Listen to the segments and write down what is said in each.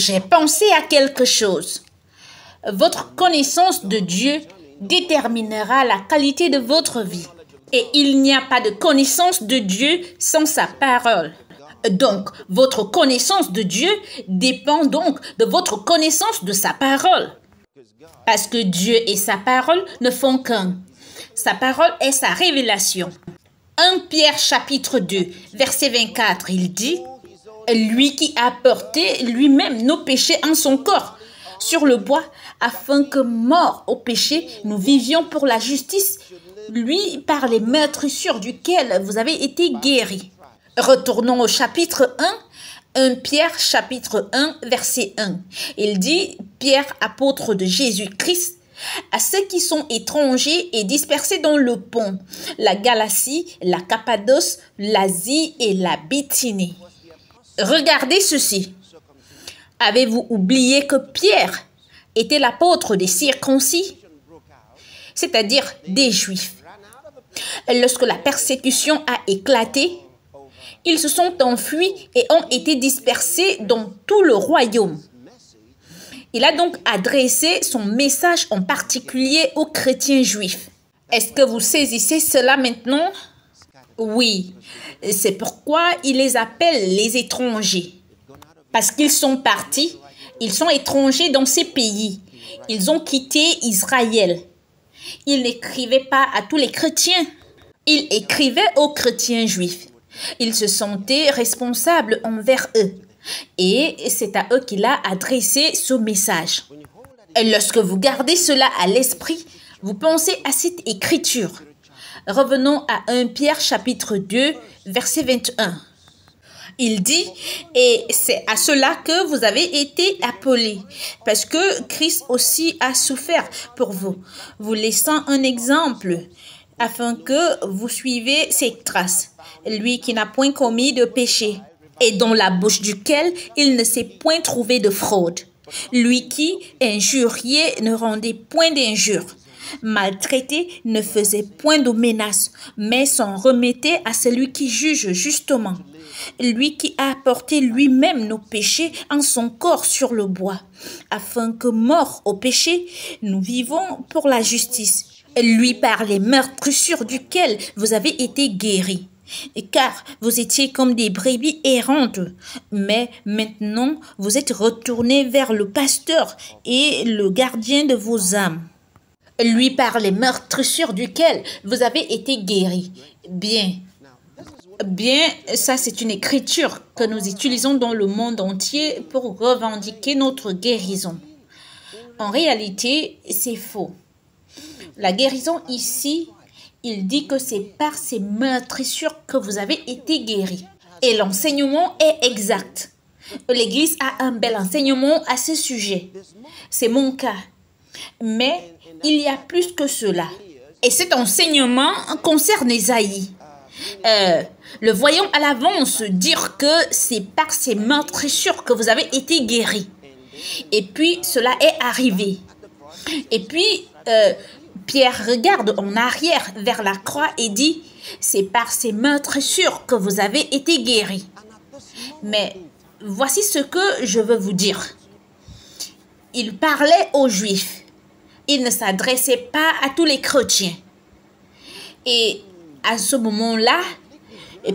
j'ai pensé à quelque chose. Votre connaissance de Dieu déterminera la qualité de votre vie. Et il n'y a pas de connaissance de Dieu sans sa parole. Donc, votre connaissance de Dieu dépend donc de votre connaissance de sa parole. Parce que Dieu et sa parole ne font qu'un. Sa parole est sa révélation. 1 Pierre chapitre 2, verset 24, il dit « Lui qui a porté lui-même nos péchés en son corps sur le bois, afin que, morts au péché, nous vivions pour la justice, lui par les meurtrissures duquel vous avez été guéris. » Retournons au chapitre 1 Pierre chapitre 1, verset 1. Il dit « Pierre, apôtre de Jésus-Christ, à ceux qui sont étrangers et dispersés dans le Pont, la Galatie, la Cappadoce, l'Asie et la Bithynie. » Regardez ceci. Avez-vous oublié que Pierre était l'apôtre des circoncis, c'est-à-dire des Juifs? Lorsque la persécution a éclaté, ils se sont enfuis et ont été dispersés dans tout le royaume. Il a donc adressé son message en particulier aux chrétiens juifs. Est-ce que vous saisissez cela maintenant? Oui, c'est pourquoi il les appelle les étrangers. Parce qu'ils sont partis, ils sont étrangers dans ces pays. Ils ont quitté Israël. Il n'écrivait pas à tous les chrétiens. Il écrivait aux chrétiens juifs. Il se sentait responsable envers eux. Et c'est à eux qu'il a adressé ce message. Et lorsque vous gardez cela à l'esprit, vous pensez à cette écriture. Revenons à 1 Pierre chapitre 2, verset 21. Il dit, et c'est à cela que vous avez été appelés, parce que Christ aussi a souffert pour vous, vous laissant un exemple, afin que vous suivez ses traces, lui qui n'a point commis de péché, et dans la bouche duquel il ne s'est point trouvé de fraude, lui qui, injurié, ne rendait point d'injure, maltraité, ne faisait point de menaces, mais s'en remettait à celui qui juge justement. Lui qui a apporté lui-même nos péchés en son corps sur le bois, afin que, morts au péché, nous vivons pour la justice. Lui par les meurtrissures duquel vous avez été guéris. Car vous étiez comme des brebis errantes, mais maintenant vous êtes retournés vers le pasteur et le gardien de vos âmes. Lui par les meurtrissures duquel vous avez été guéris. Bien, ça c'est une écriture que nous utilisons dans le monde entier pour revendiquer notre guérison. En réalité, c'est faux. La guérison ici, il dit que c'est par ces meurtrissures que vous avez été guéris. Et l'enseignement est exact. L'Église a un bel enseignement à ce sujet. C'est mon cas. Mais il y a plus que cela. Et cet enseignement concerne Ésaïe. Le voyons à l'avance dire que c'est par ces meurtrissures que vous avez été guéris. Et puis, cela est arrivé. Et puis, Pierre regarde en arrière vers la croix et dit, c'est par ces meurtrissures que vous avez été guéris. Mais voici ce que je veux vous dire. Il parlait aux Juifs. Il ne s'adressait pas à tous les chrétiens. Et à ce moment-là,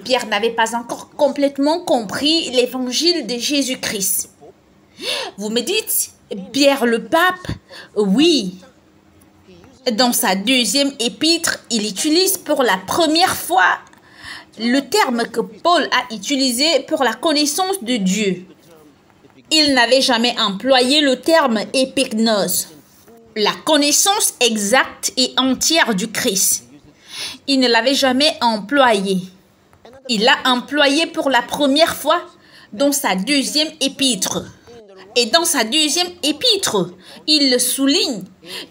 Pierre n'avait pas encore complètement compris l'évangile de Jésus-Christ. Vous me dites, Pierre le pape? Oui. Dans sa deuxième épître, il utilise pour la première fois le terme que Paul a utilisé pour la connaissance de Dieu. Il n'avait jamais employé le terme épignos, la connaissance exacte et entière du Christ. Il ne l'avait jamais employé. Il l'a employé pour la première fois dans sa deuxième épître. Et dans sa deuxième épître, il souligne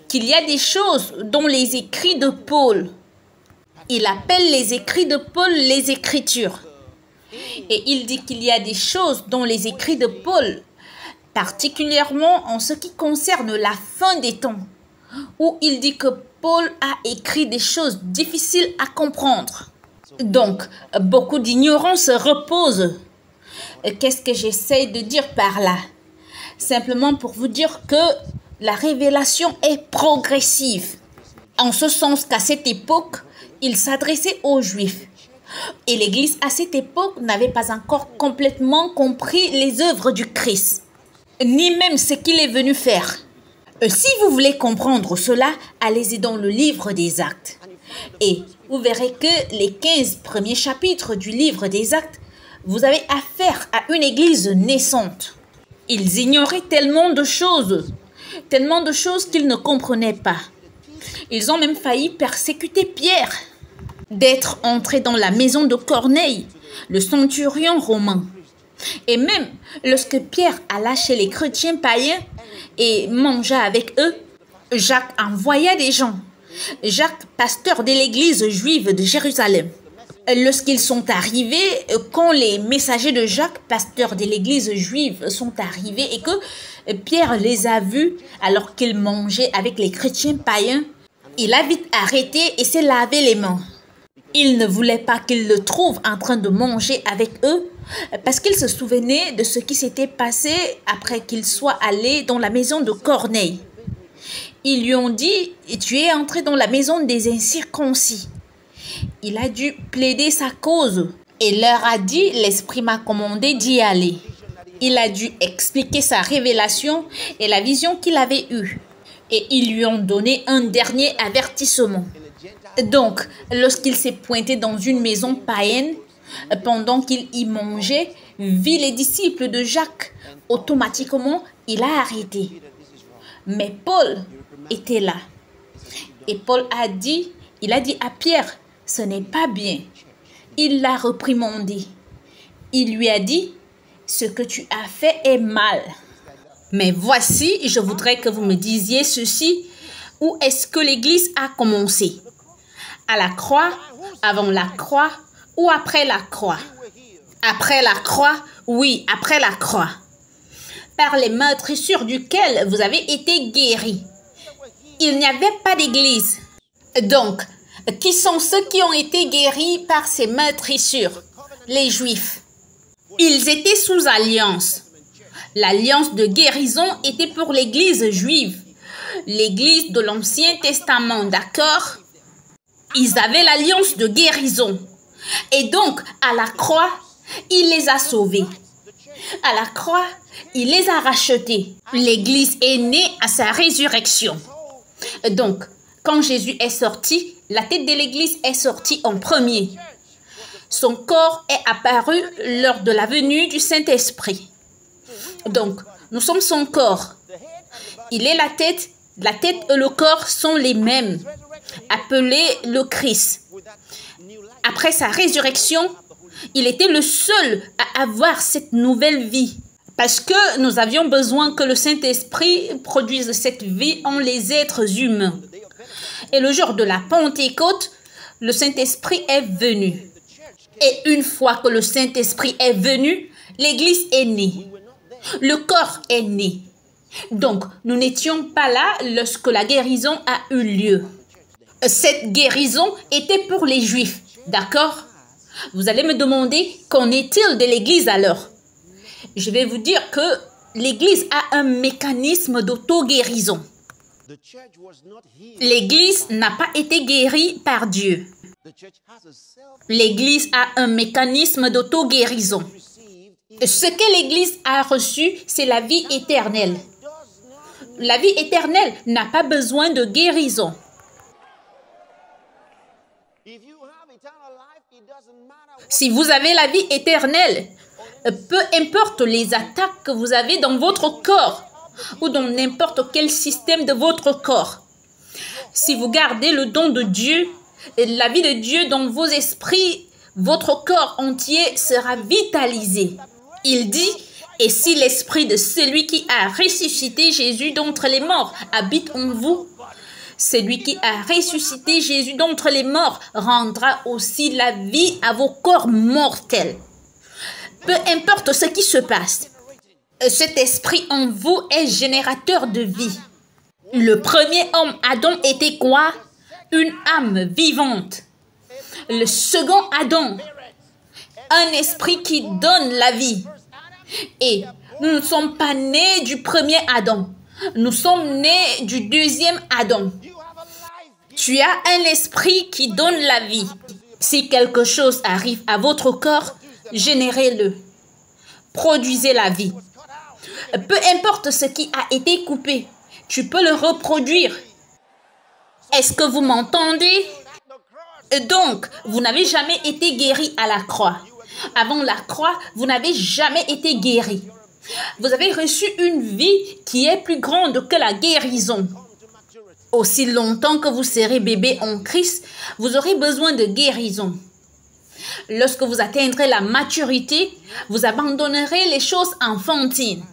qu'il y a des choses dans les écrits de Paul. Il appelle les écrits de Paul les Écritures. Et il dit qu'il y a des choses dans les écrits de Paul, particulièrement en ce qui concerne la fin des temps, où il dit que Paul a écrit des choses difficiles à comprendre. Donc, beaucoup d'ignorance repose. Qu'est-ce que j'essaie de dire par là? simplement pour vous dire que la révélation est progressive. En ce sens qu'à cette époque, il s'adressait aux Juifs. Et l'Église à cette époque n'avait pas encore complètement compris les œuvres du Christ, ni même ce qu'il est venu faire. Si vous voulez comprendre cela, allez-y dans le livre des Actes. Et vous verrez que les 15 premiers chapitres du livre des Actes, vous avez affaire à une église naissante. Ils ignoraient tellement de choses qu'ils ne comprenaient pas. Ils ont même failli persécuter Pierre, d'être entré dans la maison de Corneille, le centurion romain. Et même lorsque Pierre alla chez les chrétiens païens et mangea avec eux, Jacques envoya des gens. Jacques, pasteur de l'église juive de Jérusalem. Lorsqu'ils sont arrivés, quand les messagers de Jacques, pasteur de l'église juive, sont arrivés et que Pierre les a vus alors qu'ils mangeaient avec les chrétiens païens, il a vite arrêté et s'est lavé les mains. Il ne voulait pas qu'ils le trouvent en train de manger avec eux parce qu'il se souvenait de ce qui s'était passé après qu'il soit allé dans la maison de Corneille. Ils lui ont dit « Tu es entré dans la maison des incirconcis ». Il a dû plaider sa cause et leur a dit « L'Esprit m'a commandé d'y aller ». Il a dû expliquer sa révélation et la vision qu'il avait eue. Et ils lui ont donné un dernier avertissement. Donc, lorsqu'il s'est pointé dans une maison païenne, pendant qu'il y mangeait, vit les disciples de Jacques, automatiquement, il a arrêté. Mais Paul était là. Et Paul il a dit à Pierre, ce n'est pas bien. Il l'a reprimandé. Il lui a dit, ce que tu as fait est mal. Mais voici, je voudrais que vous me disiez ceci. Où est-ce que l'Église a commencé? À la croix, avant la croix ou après la croix? Après la croix, oui, après la croix. Par les meurtrissures duquel vous avez été guéris. Il n'y avait pas d'église. Donc, qui sont ceux qui ont été guéris par ces meurtrissures? Les Juifs. Ils étaient sous alliance. L'alliance de guérison était pour l'église juive. L'église de l'Ancien Testament, d'accord? Ils avaient l'alliance de guérison. Et donc, à la croix, il les a sauvés. À la croix, il les a rachetés. L'église est née à sa résurrection. Donc, quand Jésus est sorti, la tête de l'église est sortie en premier. Son corps est apparu lors de la venue du Saint-Esprit. Donc, nous sommes son corps. Il est la tête et le corps sont les mêmes, appelés le Christ. Après sa résurrection, il était le seul à avoir cette nouvelle vie. Parce que nous avions besoin que le Saint-Esprit produise cette vie en les êtres humains. Et le jour de la Pentecôte, le Saint-Esprit est venu. Et une fois que le Saint-Esprit est venu, l'Église est née. Le corps est né. Donc, nous n'étions pas là lorsque la guérison a eu lieu. Cette guérison était pour les Juifs, d'accord? Vous allez me demander, qu'en est-il de l'Église alors? Je vais vous dire que l'Église a un mécanisme d'auto-guérison. L'Église n'a pas été guérie par Dieu. L'Église a un mécanisme d'auto-guérison. Ce que l'Église a reçu, c'est la vie éternelle. La vie éternelle n'a pas besoin de guérison. Si vous avez la vie éternelle, peu importe les attaques que vous avez dans votre corps ou dans n'importe quel système de votre corps, si vous gardez le don de Dieu, la vie de Dieu dans vos esprits, votre corps entier sera vitalisé. Il dit, et si l'esprit de celui qui a ressuscité Jésus d'entre les morts habite en vous, celui qui a ressuscité Jésus d'entre les morts rendra aussi la vie à vos corps mortels. Peu importe ce qui se passe, cet esprit en vous est générateur de vie. Le premier homme, Adam, était quoi? Une âme vivante. Le second Adam, un esprit qui donne la vie. Et Nous ne sommes pas nés du premier Adam. Nous sommes nés du deuxième Adam. Tu as un esprit qui donne la vie. Si quelque chose arrive à votre corps, générez-le. Produisez la vie. Peu importe ce qui a été coupé, tu peux le reproduire. Est-ce que vous m'entendez? Donc, vous n'avez jamais été guéri à la croix. Avant la croix, vous n'avez jamais été guéri. Vous avez reçu une vie qui est plus grande que la guérison. Aussi longtemps que vous serez bébé en Christ, vous aurez besoin de guérison. Lorsque vous atteindrez la maturité, vous abandonnerez les choses enfantines.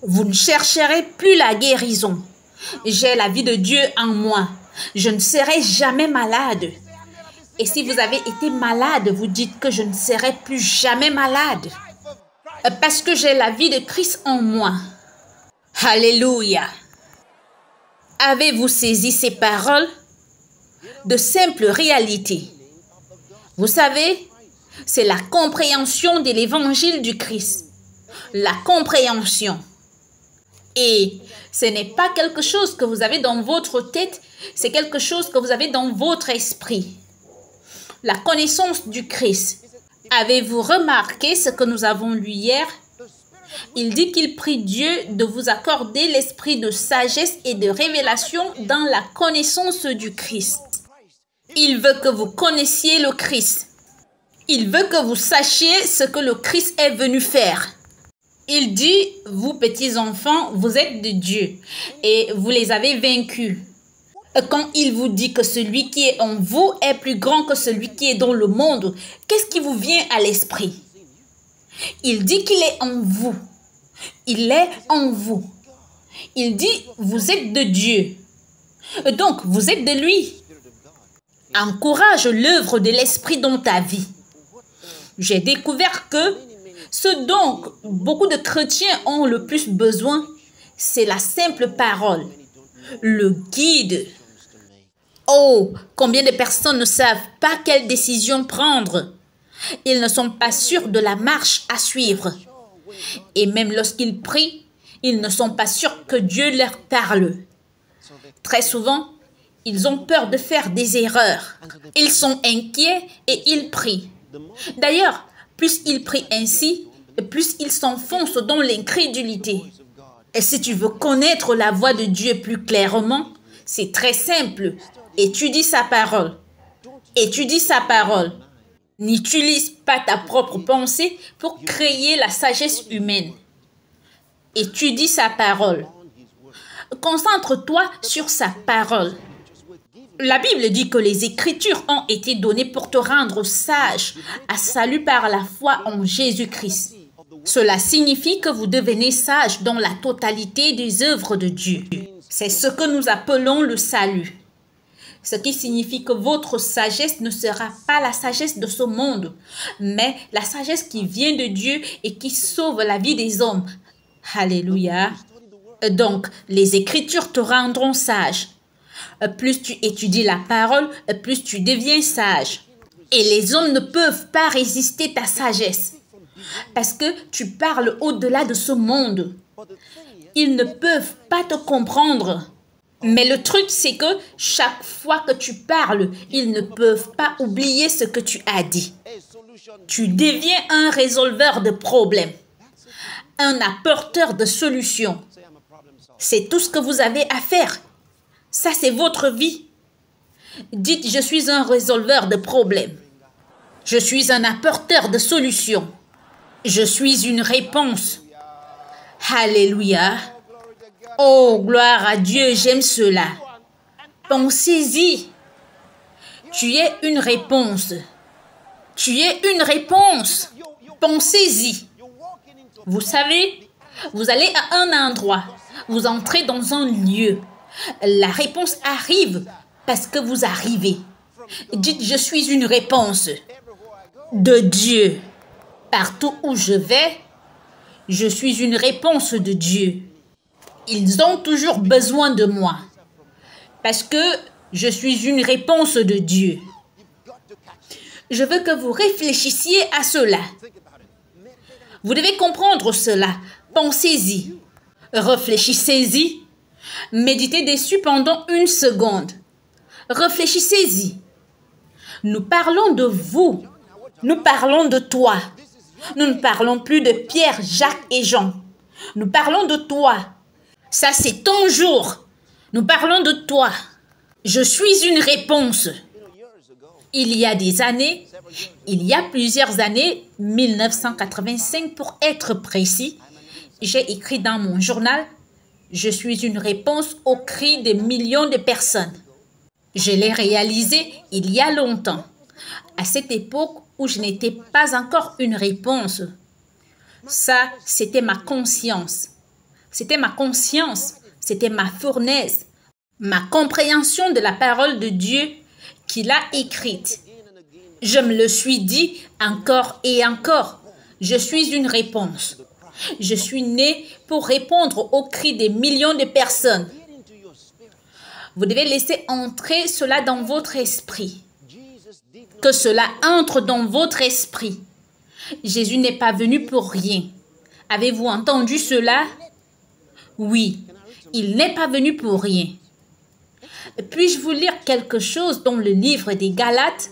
Vous ne chercherez plus la guérison. J'ai la vie de Dieu en moi. Je ne serai jamais malade. Et si vous avez été malade, vous dites que je ne serai plus jamais malade. Parce que j'ai la vie de Christ en moi. Alléluia. Avez-vous saisi ces paroles? De simples réalités. Vous savez, c'est la compréhension de l'évangile du Christ. La compréhension. Et ce n'est pas quelque chose que vous avez dans votre tête, c'est quelque chose que vous avez dans votre esprit. La connaissance du Christ. Avez-vous remarqué ce que nous avons lu hier? Il dit qu'il prie Dieu de vous accorder l'esprit de sagesse et de révélation dans la connaissance du Christ. Il veut que vous connaissiez le Christ. Il veut que vous sachiez ce que le Christ est venu faire. Il dit, vous petits enfants, vous êtes de Dieu et vous les avez vaincus. Quand il vous dit que celui qui est en vous est plus grand que celui qui est dans le monde, qu'est-ce qui vous vient à l'esprit? Il dit qu'il est en vous. Il est en vous. Il dit, vous êtes de Dieu. Donc, vous êtes de lui. Encourage l'œuvre de l'esprit dans ta vie. J'ai découvert que ce dont beaucoup de chrétiens ont le plus besoin, c'est la simple parole, le guide. Oh, combien de personnes ne savent pas quelle décision prendre. Ils ne sont pas sûrs de la marche à suivre. Et même lorsqu'ils prient, ils ne sont pas sûrs que Dieu leur parle. Très souvent, ils ont peur de faire des erreurs. Ils sont inquiets et ils prient. D'ailleurs, plus ils prient ainsi, plus ils s'enfoncent dans l'incrédulité. Et si tu veux connaître la voix de Dieu plus clairement, c'est très simple. Étudie sa parole. Étudie sa parole. N'utilise pas ta propre pensée pour créer la sagesse humaine. Étudie sa parole. Concentre-toi sur sa parole. La Bible dit que les Écritures ont été données pour te rendre sage à salut par la foi en Jésus-Christ. Cela signifie que vous devenez sage dans la totalité des œuvres de Dieu. C'est ce que nous appelons le salut. Ce qui signifie que votre sagesse ne sera pas la sagesse de ce monde, mais la sagesse qui vient de Dieu et qui sauve la vie des hommes. Alléluia. Donc, les Écritures te rendront sage. Plus tu étudies la parole, plus tu deviens sage. Et les hommes ne peuvent pas résister ta sagesse. Parce que tu parles au-delà de ce monde. Ils ne peuvent pas te comprendre. Mais le truc, c'est que chaque fois que tu parles, ils ne peuvent pas oublier ce que tu as dit. Tu deviens un résolveur de problèmes, un apporteur de solutions. C'est tout ce que vous avez à faire. Ça, c'est votre vie. Dites, je suis un résolveur de problèmes. Je suis un apporteur de solutions. Je suis une réponse. Alléluia. Oh, gloire à Dieu, j'aime cela. Pensez-y. Tu es une réponse. Tu es une réponse. Pensez-y. Vous savez, vous allez à un endroit, vous entrez dans un lieu. La réponse arrive parce que vous arrivez. Dites, je suis une réponse de Dieu. Partout où je vais, je suis une réponse de Dieu. Ils ont toujours besoin de moi parce que je suis une réponse de Dieu. Je veux que vous réfléchissiez à cela. Vous devez comprendre cela. Pensez-y. Réfléchissez-y. Méditez dessus pendant 1 seconde. Réfléchissez-y. Nous parlons de vous. Nous parlons de toi. Nous ne parlons plus de Pierre, Jacques et Jean. Nous parlons de toi. Ça, c'est ton jour. Nous parlons de toi. Je suis une réponse. Il y a des années, il y a plusieurs années, 1985 pour être précis, j'ai écrit dans mon journal « Je suis une réponse aux cris de millions de personnes ». Je l'ai réalisé il y a longtemps, à cette époque où je n'étais pas encore une réponse. Ça, c'était ma conscience. C'était ma conscience, c'était ma fournaise, ma compréhension de la parole de Dieu qu'il a écrite. Je me le suis dit encore et encore. Je suis une réponse. Je suis né pour répondre aux cris des millions de personnes. Vous devez laisser entrer cela dans votre esprit. Que cela entre dans votre esprit. Jésus n'est pas venu pour rien. Avez-vous entendu cela? Oui, il n'est pas venu pour rien. Puis-je vous lire quelque chose dans le livre des Galates?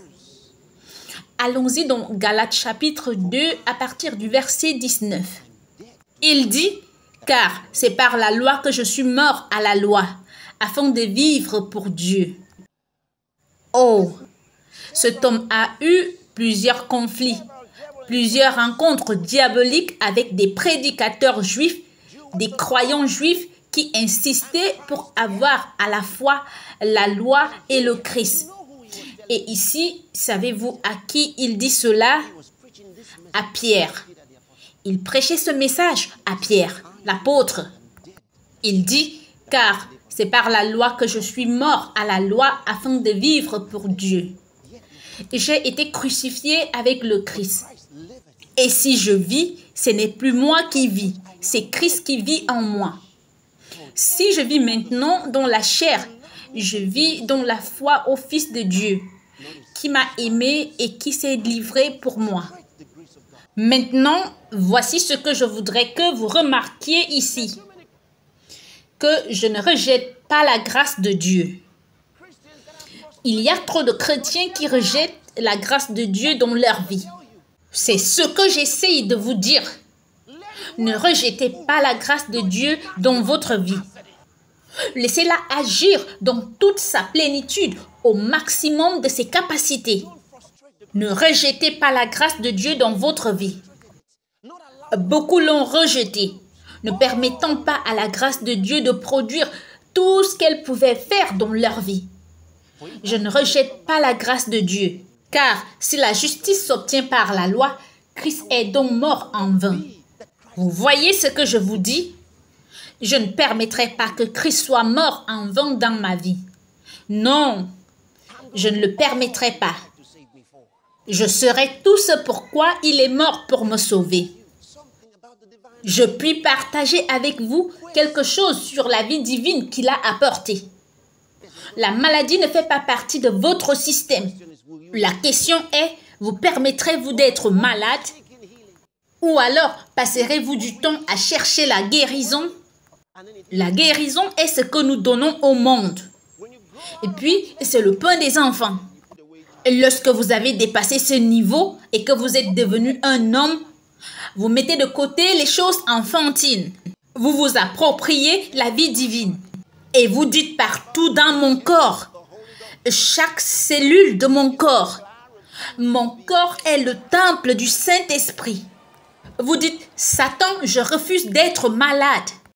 Allons-y dans Galates chapitre 2 à partir du verset 19. Il dit, « Car c'est par la loi que je suis mort à la loi, afin de vivre pour Dieu. » Oh, cet homme a eu plusieurs conflits, plusieurs rencontres diaboliques avec des prédicateurs juifs, des croyants juifs qui insistaient pour avoir à la fois la loi et le Christ. Et ici, savez-vous à qui il dit cela? À Pierre. Il prêchait ce message à Pierre, l'apôtre. Il dit, « Car c'est par la loi que je suis mort à la loi afin de vivre pour Dieu. J'ai été crucifié avec le Christ. Et si je vis, ce n'est plus moi qui vis, c'est Christ qui vit en moi. Si je vis maintenant dans la chair, je vis dans la foi au Fils de Dieu, qui m'a aimé et qui s'est livré pour moi. Maintenant, voici ce que je voudrais que vous remarquiez ici. Que je ne rejette pas la grâce de Dieu. Il y a trop de chrétiens qui rejettent la grâce de Dieu dans leur vie. C'est ce que j'essaye de vous dire. Ne rejetez pas la grâce de Dieu dans votre vie. Laissez-la agir dans toute sa plénitude, au maximum de ses capacités. Ne rejetez pas la grâce de Dieu dans votre vie. Beaucoup l'ont rejetée, ne permettant pas à la grâce de Dieu de produire tout ce qu'elle pouvait faire dans leur vie. Je ne rejette pas la grâce de Dieu, car si la justice s'obtient par la loi, Christ est donc mort en vain. Vous voyez ce que je vous dis? Je ne permettrai pas que Christ soit mort en vain dans ma vie. Non, je ne le permettrai pas. Je serai tout ce pourquoi il est mort pour me sauver. Je puis partager avec vous quelque chose sur la vie divine qu'il a apportée. La maladie ne fait pas partie de votre système. La question est, vous permettrez-vous d'être malade? Ou alors passerez-vous du temps à chercher la guérison? La guérison est ce que nous donnons au monde. Et puis, c'est le pain des enfants. Et lorsque vous avez dépassé ce niveau et que vous êtes devenu un homme, vous mettez de côté les choses enfantines. Vous vous appropriez la vie divine. Et vous dites partout dans mon corps, chaque cellule de mon corps est le temple du Saint-Esprit. Vous dites, Satan, je refuse d'être malade.